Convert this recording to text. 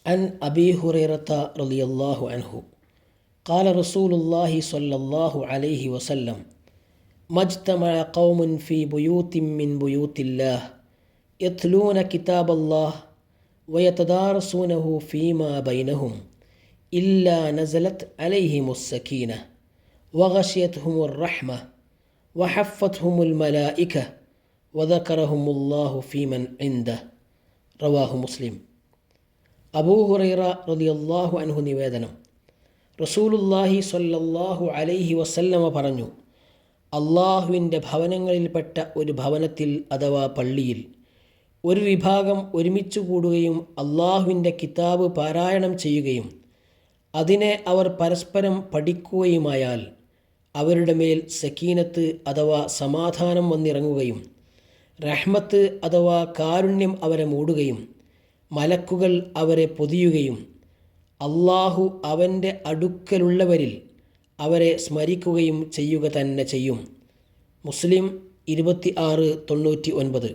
عن أبي هريرة رضي الله عنه قال رسول الله صلى الله عليه وسلم ما اجتمع قوم في بيوت من بيوت الله يتلون كتاب الله ويتدارسونه فيما بينهم إلا نزلت عليهم السكينة وغشيتهم الرحمة وحفتهم الملائكة وذكرهم الله في من عنده റവാഹു മുസ്ലിം. അബൂ ഹുറൈറ റളിയല്ലാഹു അൻഹു നിവേദനം. റസൂലുള്ളാഹി സ്വല്ലല്ലാഹു അലൈഹി വസല്ലമ പറഞ്ഞു, അള്ളാഹുവിൻ്റെ ഭവനങ്ങളിൽപ്പെട്ട ഒരു ഭവനത്തിൽ അഥവാ പള്ളിയിൽ ഒരു വിഭാഗം ഒരുമിച്ച് കൂടുകയും അള്ളാഹുവിൻ്റെ കിതാബ് പാരായണം ചെയ്യുകയും അതിനെ അവർ പരസ്പരം പഠിക്കുകയുമായാൽ അവരുടെ മേൽ സക്കീനത്ത് അഥവാ സമാധാനം വന്നിറങ്ങുകയും റഹ്മത്ത് അഥവാ കാരുണ്യം അവരെ മൂടുകയും മലക്കുകൾ അവരെ പൊതിയുകയും അള്ളാഹു അവൻ്റെ അടുക്കലുള്ളവരിൽ അവരെ സ്മരിക്കുകയും ചെയ്യുക തന്നെ ചെയ്യും. മുസ്ലിം 2699.